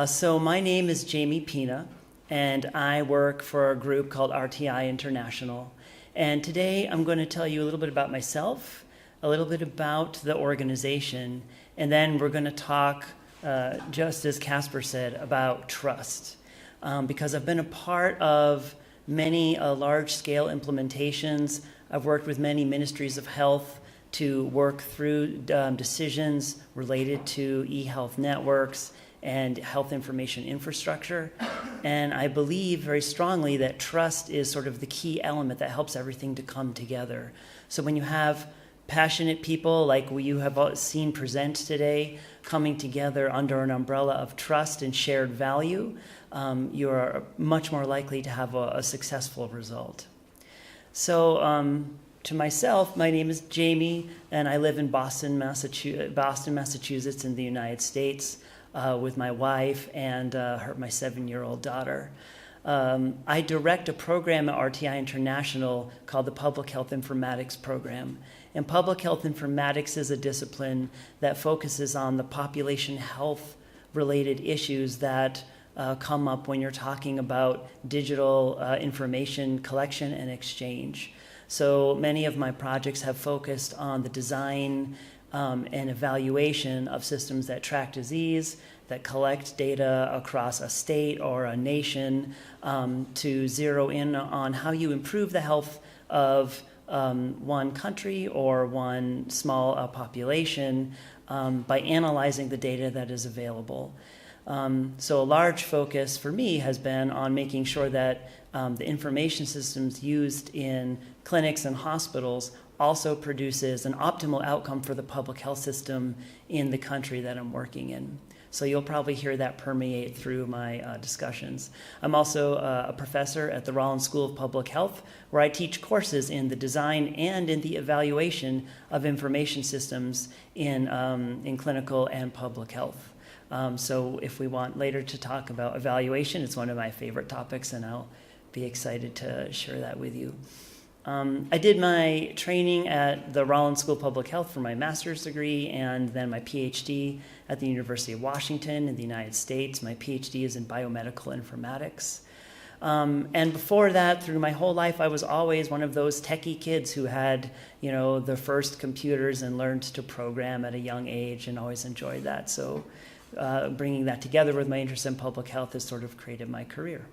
So my name is Jamie Pina, and I work for a group called RTI International. And today I'm going to tell you a little bit about myself, a little bit about the organization, and then we're going to talk, just as Casper said, about trust. Because I've been a part of many large-scale implementations. I've worked with many ministries of health to work through decisions related to eHealth networks and health information infrastructure. And I believe very strongly that trust is sort of the key element that helps everything to come together. So when you have passionate people like you have seen present today coming together under an umbrella of trust and shared value, you are much more likely to have a successful result. So to myself, my name is Jamie, and I live in Boston, Massachusetts in the United States with my wife and my 7-year-old daughter. I direct a program at RTI International called the Public Health Informatics Program. And public health informatics is a discipline that focuses on the population health related issues that come up when you're talking about digital information collection and exchange. So many of my projects have focused on the design and evaluation of systems that track disease, that collect data across a state or a nation to zero in on how you improve the health of one country or one small population by analyzing the data that is available. So a large focus for me has been on making sure that the information systems used in clinics and hospitals also produces an optimal outcome for the public health system in the country that I'm working in. So you'll probably hear that permeate through my discussions. I'm also a professor at the Rollins School of Public Health, where I teach courses in the design and in the evaluation of information systems in clinical and public health. So if we want later to talk about evaluation, it's one of my favorite topics, and I'll be excited to share that with you. I did my training at the Rollins School of Public Health for my master's degree and then my PhD at the University of Washington in the United States. My PhD is in biomedical informatics. And before that, through my whole life, I was always one of those techie kids who had, the first computers and learned to program at a young age and always enjoyed that. So bringing that together with my interest in public health has sort of created my career.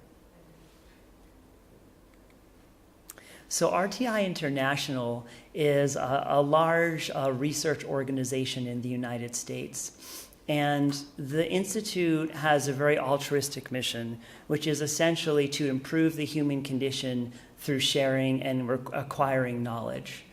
So RTI International is a large research organization in the United States. And the Institute has a very altruistic mission, which is essentially to improve the human condition through sharing and acquiring knowledge.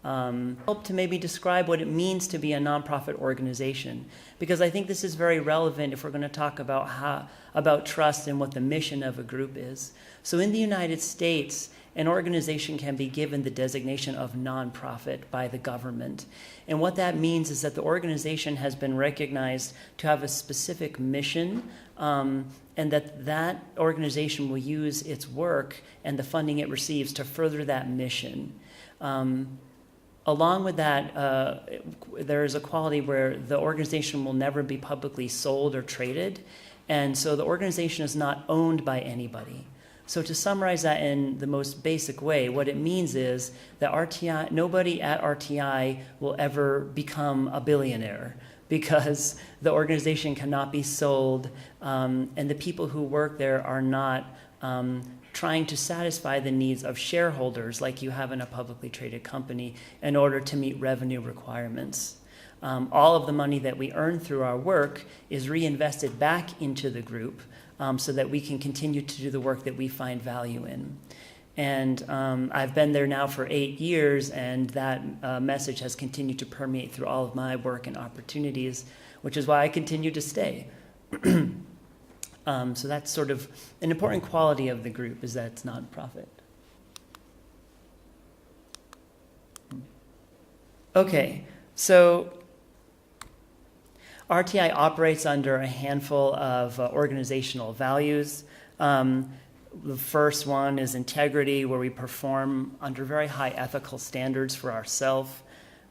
Help to maybe describe what it means to be a nonprofit organization, because I think this is very relevant if we're going to talk about trust and what the mission of a group is. So in the United States, an organization can be given the designation of nonprofit by the government. And what that means is that the organization has been recognized to have a specific mission, and that organization will use its work and the funding it receives to further that mission. Along with that, there is a quality where the organization will never be publicly sold or traded, and so the organization is not owned by anybody. So to summarize that in the most basic way, what it means is that nobody at RTI will ever become a billionaire because the organization cannot be sold, and the people who work there are not trying to satisfy the needs of shareholders like you have in a publicly traded company in order to meet revenue requirements. All of the money that we earn through our work is reinvested back into the group so that we can continue to do the work that we find value in. And I've been there now for 8 years, and that message has continued to permeate through all of my work and opportunities, which is why I continue to stay. So that's sort of an important quality of the group, is that it's nonprofit. Okay, so RTI operates under a handful of organizational values. The first one is integrity, where we perform under very high ethical standards for ourselves.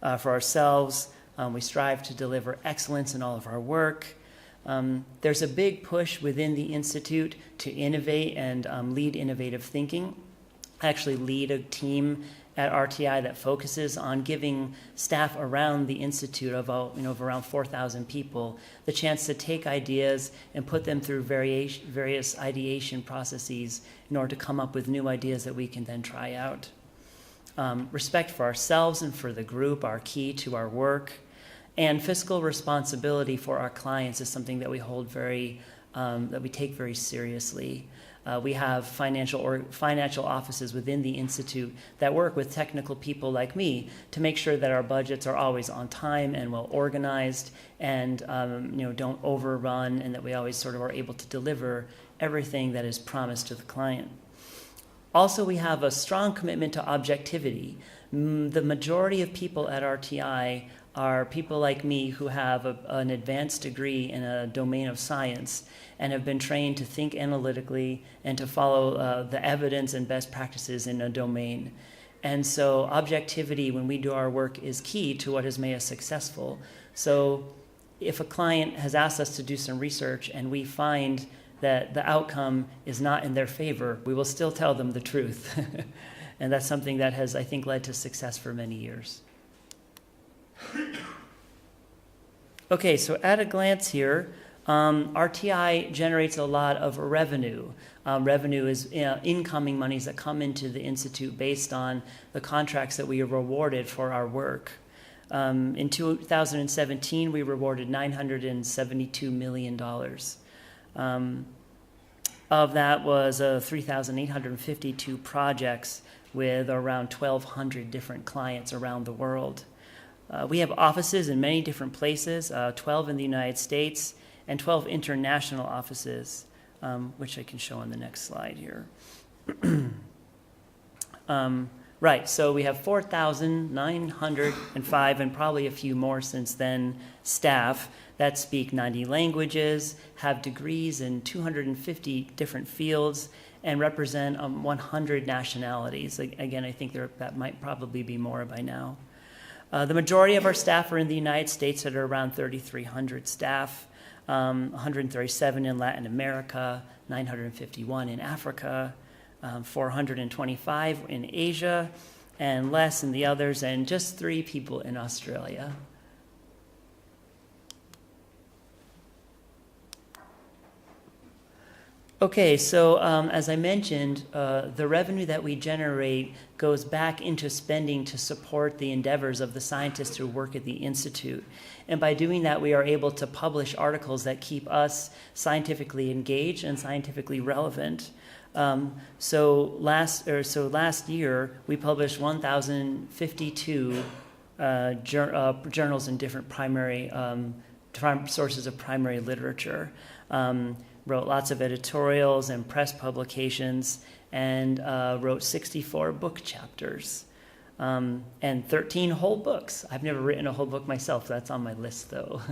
We strive to deliver excellence in all of our work. There's a big push within the Institute to innovate and lead innovative thinking. I actually lead a team at RTI that focuses on giving staff around the Institute of around 4,000 people the chance to take ideas and put them through various ideation processes in order to come up with new ideas that we can then try out. Respect for ourselves and for the group are key to our work. And fiscal responsibility for our clients is something that we hold that we take very seriously. We have financial offices within the Institute that work with technical people like me to make sure that our budgets are always on time and well organized and don't overrun, and that we always sort of are able to deliver everything that is promised to the client. Also, we have a strong commitment to objectivity. The majority of people at RTI are people like me who have an advanced degree in a domain of science and have been trained to think analytically and to follow the evidence and best practices in a domain. And so objectivity when we do our work is key to what has made us successful. So if a client has asked us to do some research and we find that the outcome is not in their favor, we will still tell them the truth. And that's something that has, I think, led to success for many years. Okay, so at a glance here, RTI generates a lot of revenue. Revenue is incoming monies that come into the Institute based on the contracts that we are rewarded for our work. In 2017, we rewarded $972 million. Of that was 3,852 projects with around 1,200 different clients around the world. We have offices in many different places, 12 in the United States and 12 international offices, which I can show on the next slide here. Right, so we have 4,905 and probably a few more since then staff that speak 90 languages, have degrees in 250 different fields, and represent 100 nationalities. Again, I think that might probably be more by now. The majority of our staff are in the United States at around 3,300 staff, 137 in Latin America, 951 in Africa, 425 in Asia, and less in the others, and just 3 people in Australia. Okay, so as I mentioned, the revenue that we generate goes back into spending to support the endeavors of the scientists who work at the Institute. And by doing that, we are able to publish articles that keep us scientifically engaged and scientifically relevant. So last year, we published 1,052 journals in different primary sources of primary literature. Wrote lots of editorials and press publications, and wrote 64 book chapters, and 13 whole books. I've never written a whole book myself. That's on my list, though.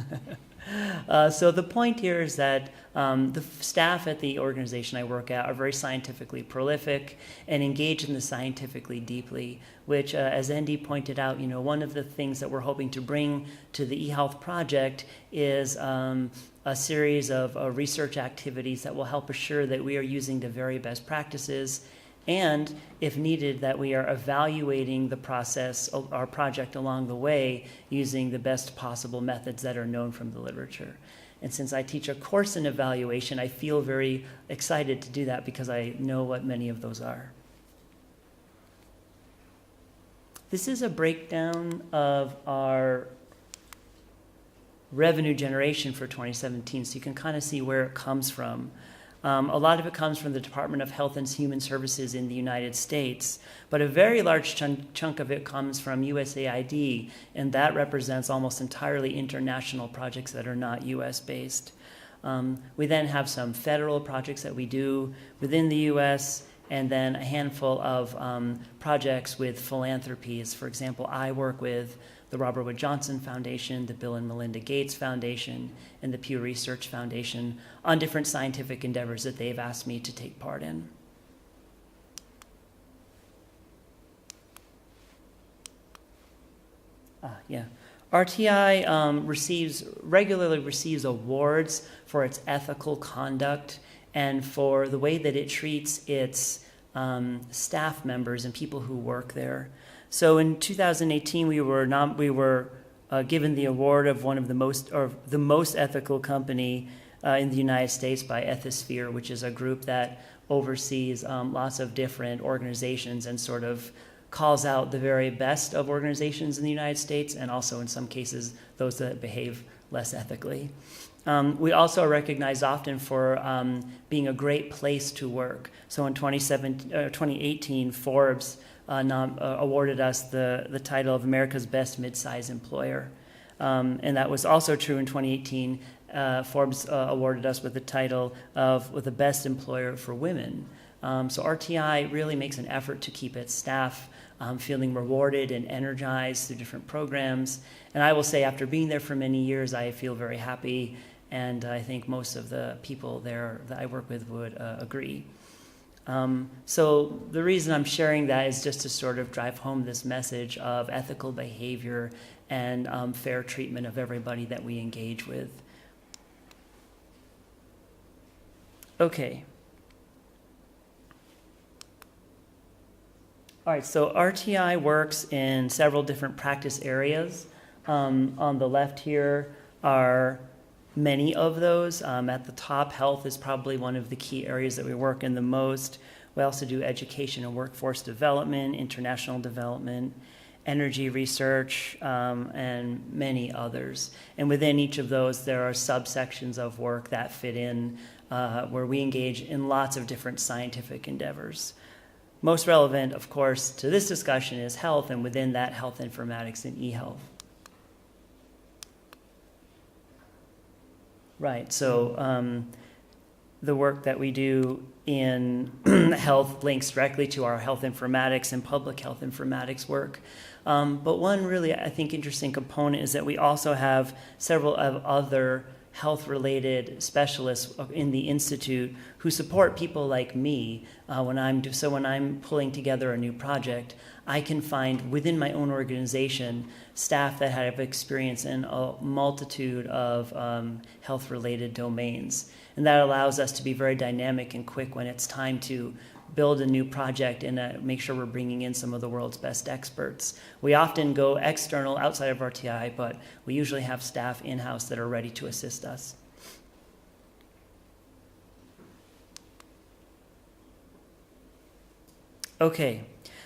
So the point here is that the staff at the organization I work at are very scientifically prolific and engaged in the scientifically deeply, which, as Andy pointed out, one of the things that we're hoping to bring to the eHealth project is a series of research activities that will help assure that we are using the very best practices, and if needed, that we are evaluating the process, our project along the way, using the best possible methods that are known from the literature. And since I teach a course in evaluation, I feel very excited to do that because I know what many of those are. This is a breakdown of our revenue generation for 2017, so you can kind of see where it comes from. A lot of it comes from the Department of Health and Human Services in the United States, but a very large chunk of it comes from USAID, and that represents almost entirely international projects that are not US-based. We then have some federal projects that we do within the US, and then a handful of projects with philanthropies. For example, I work with the Robert Wood Johnson Foundation, the Bill and Melinda Gates Foundation, and the Pew Research Foundation on different scientific endeavors that they've asked me to take part in. RTI regularly receives awards for its ethical conduct and for the way that it treats its staff members and people who work there. So in 2018, we were given the award of the most ethical company in the United States by Ethisphere, which is a group that oversees lots of different organizations and sort of calls out the very best of organizations in the United States, and also in some cases those that behave less ethically. We also are recognized often for being a great place to work. So in 2018, Forbes awarded us the title of America's Best Mid-Size Employer. And that was also true in 2018. Forbes awarded us with the title of the Best Employer for Women. So RTI really makes an effort to keep its staff feeling rewarded and energized through different programs. And I will say, after being there for many years, I feel very happy, and I think most of the people there that I work with would agree. So the reason I'm sharing that is just to sort of drive home this message of ethical behavior and fair treatment of everybody that we engage with. Okay. All right, so RTI works in several different practice areas. On the left here are many of those. At the top, health is probably one of the key areas that we work in the most. We also do education and workforce development, international development, energy research, and many others. And within each of those, there are subsections of work that fit in where we engage in lots of different scientific endeavors. Most relevant, of course, to this discussion is health, and within that, health informatics and eHealth. Right, so the work that we do in health links directly to our health informatics and public health informatics work. But one really, I think, interesting component is that we also have several of other health-related specialists in the Institute who support people like me when I'm pulling together a new project. I can find within my own organization staff that have experience in a multitude of health-related domains. And that allows us to be very dynamic and quick when it's time to build a new project and make sure we're bringing in some of the world's best experts. We often go external outside of RTI, but we usually have staff in-house that are ready to assist us. Okay,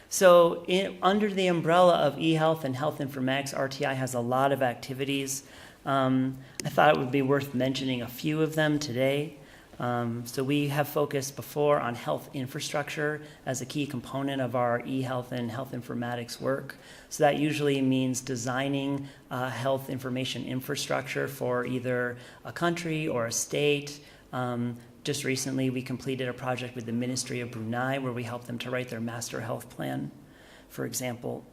so under the umbrella of eHealth and health informatics, RTI has a lot of activities. I thought it would be worth mentioning a few of them today. So we have focused before on health infrastructure as a key component of our eHealth and health informatics work. So that usually means designing health information infrastructure for either a country or a state. Just recently, we completed a project with the Ministry of Brunei where we helped them to write their master health plan, for example.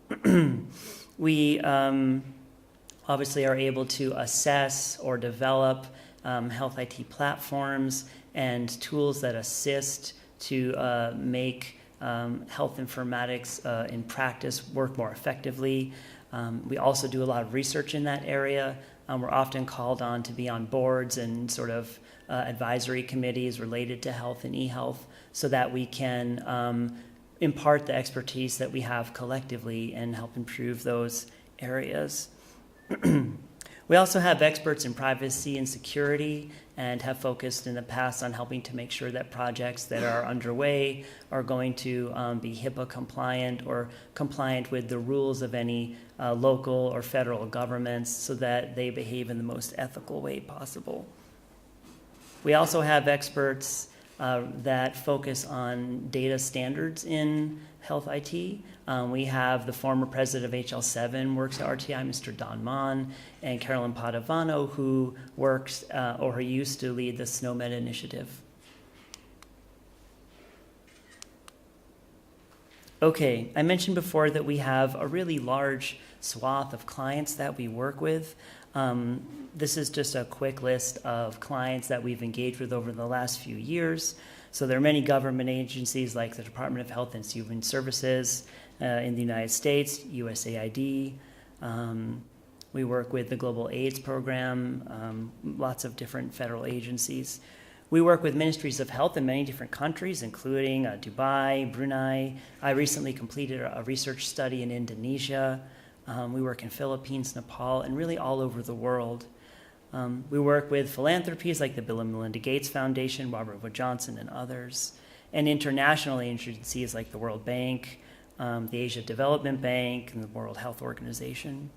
We obviously are able to assess or develop health IT platforms and tools that assist to make health informatics in practice work more effectively. We also do a lot of research in that area. We're often called on to be on boards and sort of advisory committees related to health and eHealth so that we can impart the expertise that we have collectively and help improve those areas. We also have experts in privacy and security and have focused in the past on helping to make sure that projects that are underway are going to be HIPAA compliant or compliant with the rules of any local or federal governments so that they behave in the most ethical way possible. We also have experts that focus on data standards in health IT. We have the former president of HL7 works at RTI, Mr. Don Mon, and Carolyn Padavano, who works or who used to lead the SNOMED initiative. Okay, I mentioned before that we have a really large swath of clients that we work with. This is just a quick list of clients that we've engaged with over the last few years. So there are many government agencies like the Department of Health and Human Services in the United States, USAID, We work with the Global AIDS Program, lots of different federal agencies. We work with ministries of health in many different countries, including Dubai, Brunei. I recently completed a research study in Indonesia. We work in Philippines, Nepal, and really all over the world. We work with philanthropies like the Bill and Melinda Gates Foundation, Robert Wood Johnson, and others, and international agencies like the World Bank, the Asia Development Bank, and the World Health Organization.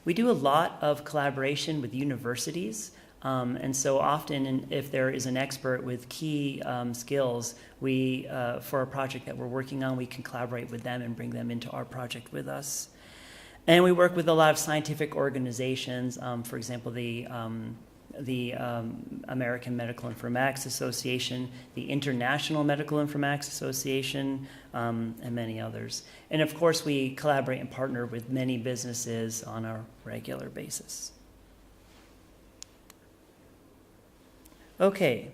We do a lot of collaboration with universities, and so often if there is an expert with key skills, for a project that we're working on, we can collaborate with them and bring them into our project with us. And we work with a lot of scientific organizations, for example, the American Medical Informatics Association, the International Medical Informatics Association, and many others. And of course, we collaborate and partner with many businesses on a regular basis. Okay.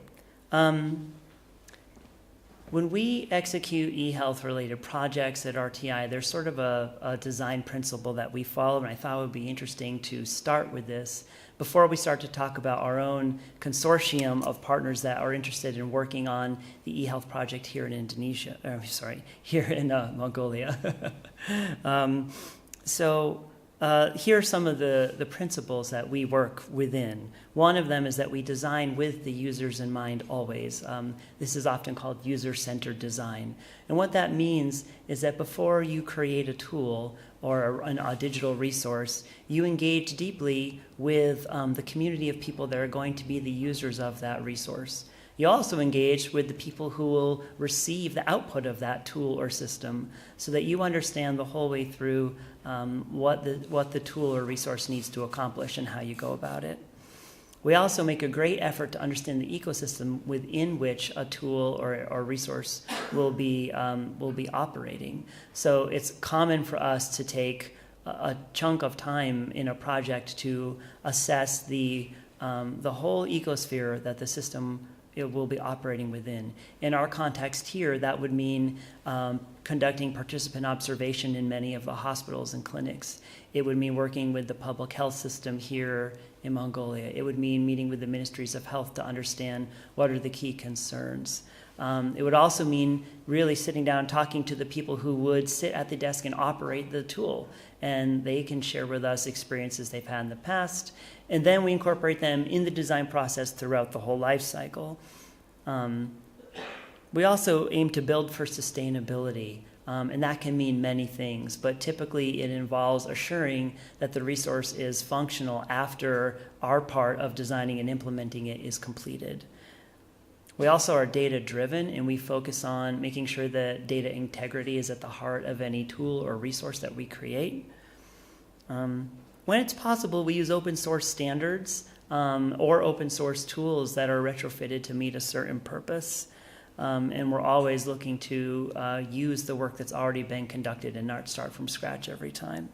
When we execute eHealth related projects at RTI, there's sort of a design principle that we follow, and I thought it would be interesting to start with this before we start to talk about our own consortium of partners that are interested in working on the eHealth project here in here in Mongolia. Here are some of the principles that we work within. One of them is that we design with the users in mind always. This is often called user-centered design. And what that means is that before you create a tool or a digital resource, you engage deeply with the community of people that are going to be the users of that resource. You also engage with the people who will receive the output of that tool or system so that you understand the whole way through what the tool or resource needs to accomplish and how you go about it. We also make a great effort to understand the ecosystem within which a tool or resource will be operating. So it's common for us to take a chunk of time in a project to assess the whole ecosphere that the system it will be operating within. In our context here, that would mean conducting participant observation in many of the hospitals and clinics. It would mean working with the public health system here in Mongolia. It would mean meeting with the ministries of health to understand what are the key concerns. It would also mean really sitting down, talking to the people who would sit at the desk and operate the tool. And they can share with us experiences they've had in the past. And then we incorporate them in the design process throughout the whole life cycle. We also aim to build for sustainability. And that can mean many things, but typically it involves assuring that the resource is functional after our part of designing and implementing it is completed. We also are data-driven, and we focus on making sure that data integrity is at the heart of any tool or resource that we create. When it's possible, we use open source standards or open source tools that are retrofitted to meet a certain purpose. And we're always looking to use the work that's already been conducted and not start from scratch every time.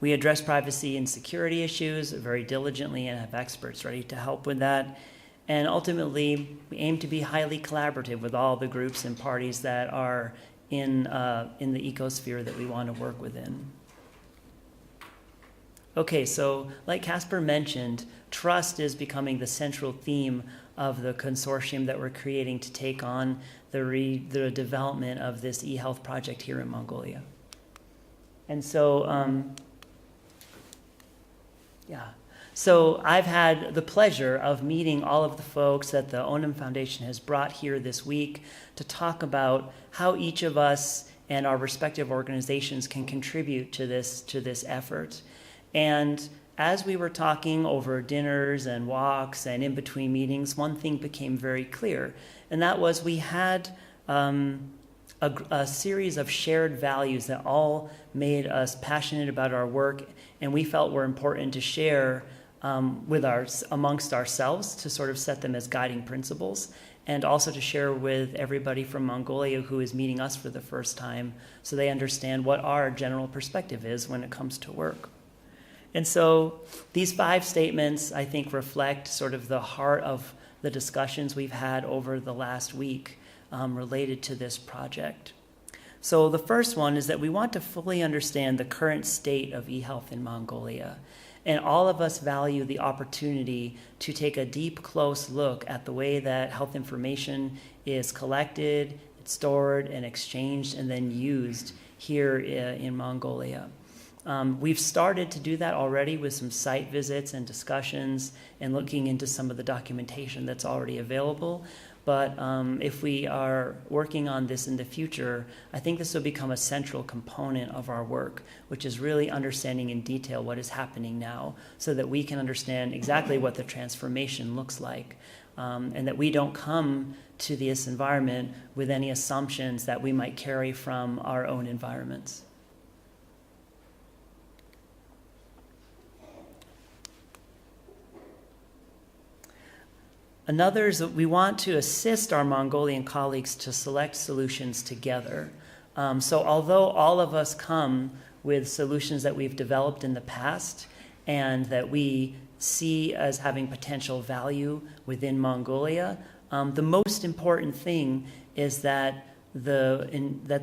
We address privacy and security issues very diligently and have experts ready to help with that. And ultimately, we aim to be highly collaborative with all the groups and parties that are in the ecosphere that we want to work within. Okay, so like Casper mentioned, trust is becoming the central theme of the consortium that we're creating to take on the development of this eHealth project here in Mongolia. And so, So I've had the pleasure of meeting all of the folks that the Onom Foundation has brought here this week to talk about how each of us and our respective organizations can contribute to this effort. And as we were talking over dinners and walks and in between meetings, one thing became very clear, and that was we had a series of shared values that all made us passionate about our work, and we felt were important to share amongst ourselves to sort of set them as guiding principles, and also to share with everybody from Mongolia who is meeting us for the first time so they understand what our general perspective is when it comes to work. And so these 5 statements, I think, reflect sort of the heart of the discussions we've had over the last week related to this project. So the first one is that we want to fully understand the current state of eHealth in Mongolia. And all of us value the opportunity to take a deep, close look at the way that health information is collected, stored, and exchanged, and then used here in Mongolia. We've started to do that already with some site visits and discussions and looking into some of the documentation that's already available. But if we are working on this in the future, I think this will become a central component of our work, which is really understanding in detail what is happening now so that we can understand exactly what the transformation looks like, and that we don't come to this environment with any assumptions that we might carry from our own environments. Another is that we want to assist our Mongolian colleagues to select solutions together. So although all of us come with solutions that we've developed in the past and that we see as having potential value within Mongolia, the most important thing is that the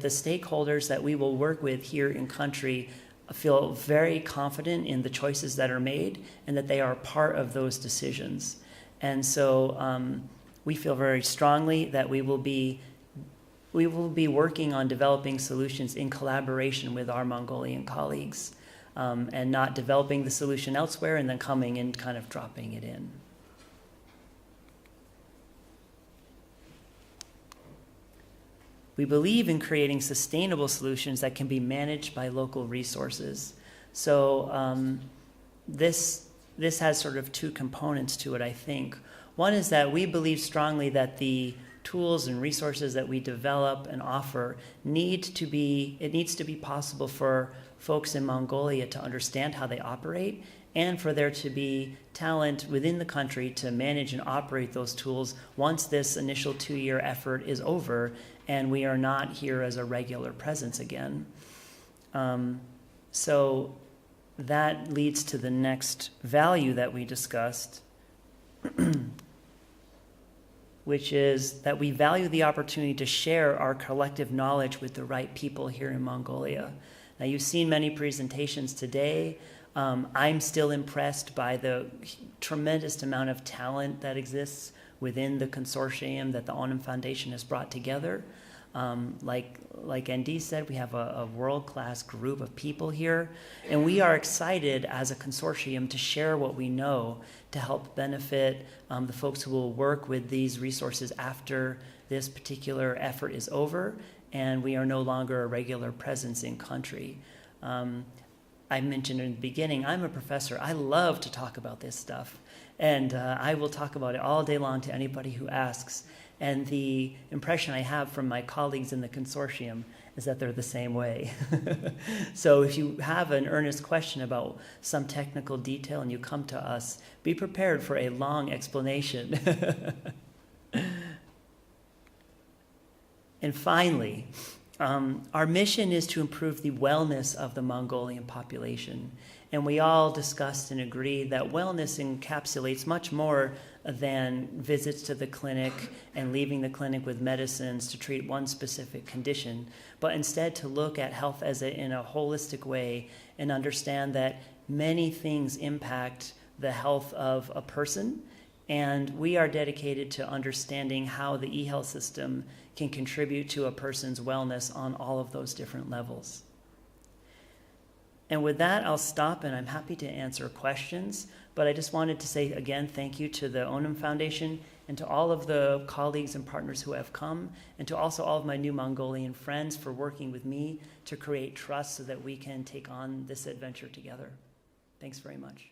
stakeholders that we will work with here in country feel very confident in the choices that are made and that they are part of those decisions. And so we feel very strongly that we will be working on developing solutions in collaboration with our Mongolian colleagues, and not developing the solution elsewhere and then coming and kind of dropping it in. We believe in creating sustainable solutions that can be managed by local resources. So this has sort of two components to it, I think. One is that we believe strongly that the tools and resources that we develop and offer needs to be possible for folks in Mongolia to understand how they operate and for there to be talent within the country to manage and operate those tools once this initial 2-year effort is over and we are not here as a regular presence again. So that leads to the next value that we discussed, which is that we value the opportunity to share our collective knowledge with the right people here in Mongolia. Now, you've seen many presentations today. I'm still impressed by the tremendous amount of talent that exists within the consortium that the Onom Foundation has brought together. Like ND said, we have a world-class group of people here, and we are excited as a consortium to share what we know to help benefit the folks who will work with these resources after this particular effort is over and we are no longer a regular presence in country. I mentioned in the beginning, I'm a professor. I love to talk about this stuff, and I will talk about it all day long to anybody who asks. And the impression I have from my colleagues in the consortium is that they're the same way. So if you have an earnest question about some technical detail and you come to us, be prepared for a long explanation. And finally, our mission is to improve the wellness of the Mongolian population. And we all discussed and agreed that wellness encapsulates much more than visits to the clinic and leaving the clinic with medicines to treat one specific condition, but instead to look at health in a holistic way and understand that many things impact the health of a person. And we are dedicated to understanding how the eHealth system can contribute to a person's wellness on all of those different levels. And with that, I'll stop, and I'm happy to answer questions. But I just wanted to say again, thank you to the Onom Foundation and to all of the colleagues and partners who have come, and to also all of my new Mongolian friends for working with me to create trust so that we can take on this adventure together. Thanks very much.